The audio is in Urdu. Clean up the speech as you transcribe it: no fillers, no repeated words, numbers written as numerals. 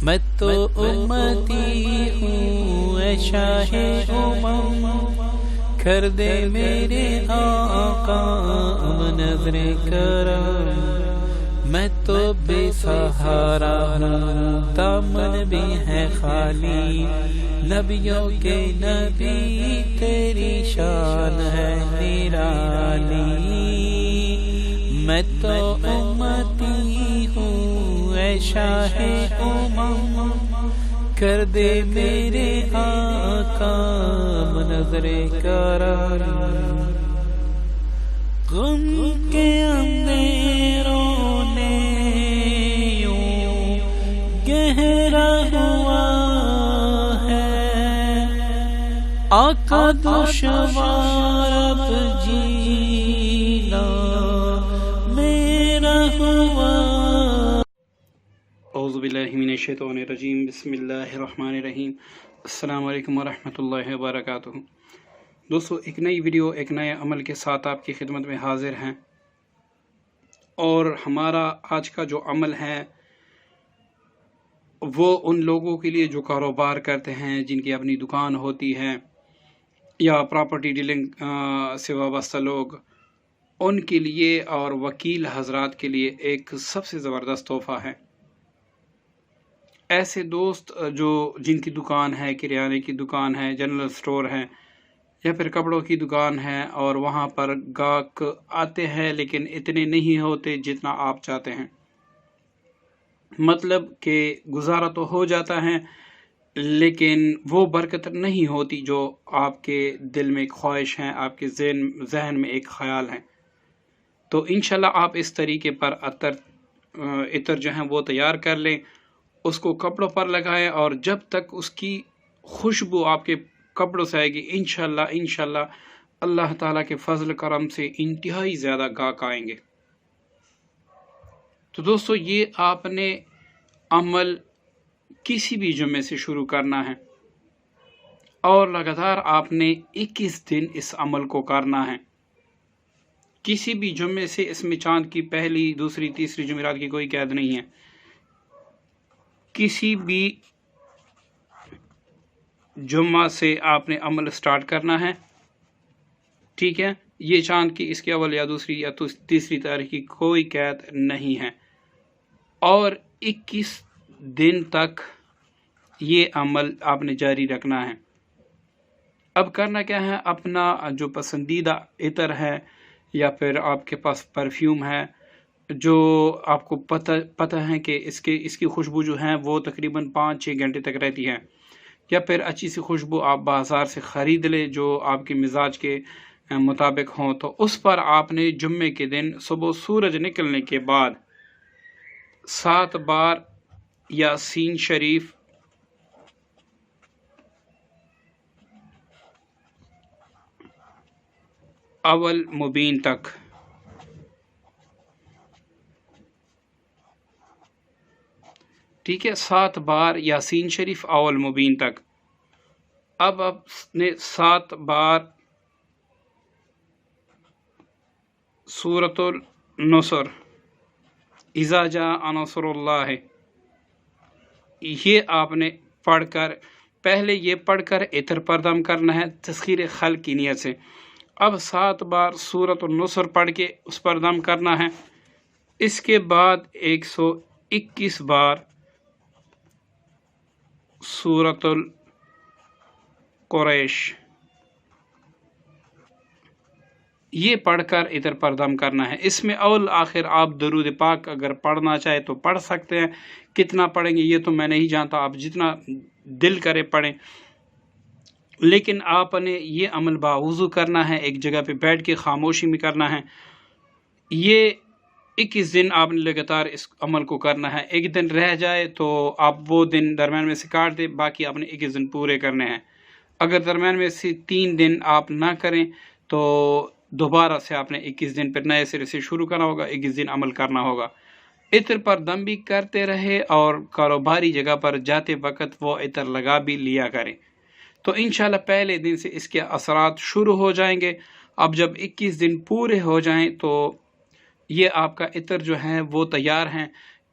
میں تو امتی ہوں اے شاہ امم، کر دے میرے آقا اب نظر کرم۔ میں تو بے سہارا ہوں دامن بھی ہے خالی، نبیوں کے نبی تیری شان ہے نرالی۔ میں تو امتی ہوں اے شاہ امم، کر دے میرے آقا نظر کرم۔ غم کے اندھیروں نے یوں گہرا ہوا ہے، آقا دشوار اب جینا میرا ہوا۔ اعوذ باللہ من الشیطان الرجیم، بسم اللہ الرحمن الرحیم۔ السلام علیکم ورحمۃ اللہ وبرکاتہ۔ دوستو، ایک نئی ویڈیو ایک نئے عمل کے ساتھ آپ کی خدمت میں حاضر ہیں، اور ہمارا آج کا جو عمل ہے وہ ان لوگوں کے لیے جو کاروبار کرتے ہیں، جن کی اپنی دکان ہوتی ہے یا پراپرٹی ڈیلنگ سے وابستہ لوگ، ان کے لیے اور وکیل حضرات کے لیے ایک سب سے زبردست تحفہ ہے۔ ایسے دوست جن کی دکان ہے، کریانے کی دکان ہے، جنرل سٹور ہے، یا پھر کپڑوں کی دکان ہے، اور وہاں پر گاہک آتے ہیں لیکن اتنے نہیں ہوتے جتنا آپ چاہتے ہیں، مطلب کہ گزارا تو ہو جاتا ہے لیکن وہ برکت نہیں ہوتی جو آپ کے دل میں ایک خواہش ہے، آپ کے ذہن میں ایک خیال ہے۔ تو انشاءاللہ آپ اس طریقے پر عطر جو ہیں وہ تیار کر لیں، اس کو کپڑوں پر لگائیں، اور جب تک اس کی خوشبو آپ کے کپڑوں سے آئے گی، انشاءاللہ اللہ تعالیٰ کے فضل کرم سے انتہائی زیادہ گاہک آئیں گے۔ تو دوستو، یہ آپ نے عمل کسی بھی جمعے سے شروع کرنا ہے، اور لگاتار آپ نے 21 دن اس عمل کو کرنا ہے۔ کسی بھی جمعے سے، اس میں چاند کی پہلی، دوسری، تیسری جمعرات کی کوئی قید نہیں ہے، کسی بھی جمعہ سے آپ نے عمل سٹارٹ کرنا ہے، ٹھیک ہے؟ یہ چاند کی اس کے اول یا دوسری یا تیسری تاریخ کی کوئی قید نہیں ہے، اور 21 دن تک یہ عمل آپ نے جاری رکھنا ہے۔ اب کرنا کیا ہے، اپنا جو پسندیدہ عطر ہے یا پھر آپ کے پاس پرفیوم ہے، جو آپ کو پتہ ہے کہ اس کی خوشبو جو ہے وہ تقریباً 5-6 گھنٹے تک رہتی ہے، یا پھر اچھی سی خوشبو آپ بازار سے خرید لیں جو آپ کے مزاج کے مطابق ہوں، تو اس پر آپ نے جمعے کے دن صبح سورج نکلنے کے بعد 7 بار یاسین شریف اول مبین تک، ٹھیک ہے، 7 بار یاسین شریف اول مبین تک۔ اب آپ نے 7 بار سورۃ النصر، اذا جاء نصر اللہ، یہ آپ نے پڑھ کر، پہلے یہ پڑھ کر عطر پر دم کرنا ہے تسخیر خلق کی نیت سے۔ اب 7 بار سورۃ النصر پڑھ کے اس پر دم کرنا ہے۔ اس کے بعد 121 بار سورۃ القریش، یہ پڑھ کر عطر پر دم کرنا ہے۔ اس میں اول آخر آپ درود پاک اگر پڑھنا چاہے تو پڑھ سکتے ہیں، کتنا پڑھیں گے یہ تو میں نہیں جانتا، آپ جتنا دل کرے پڑھیں، لیکن آپ نے یہ عمل باوضو کرنا ہے، ایک جگہ پہ بیٹھ کے خاموشی میں کرنا ہے۔ یہ 21 دن آپ نے لگاتار اس عمل کو کرنا ہے۔ ایک دن رہ جائے تو آپ وہ دن درمیان میں سے کاٹ دیں، باقی آپ نے 21 دن پورے کرنے ہیں۔ اگر درمیان میں سے 3 دن آپ نہ کریں تو دوبارہ سے آپ نے 21 دن پر نئے سرے سے شروع کرنا ہوگا، 21 دن عمل کرنا ہوگا۔ عطر پر دم بھی کرتے رہے، اور کاروباری جگہ پر جاتے وقت وہ عطر لگا بھی لیا کریں، تو انشاءاللہ پہلے دن سے اس کے اثرات شروع ہو جائیں گے۔ اب جب 21 دن پورے ہو جائیں تو یہ آپ کا عطر جو ہے وہ تیار ہیں۔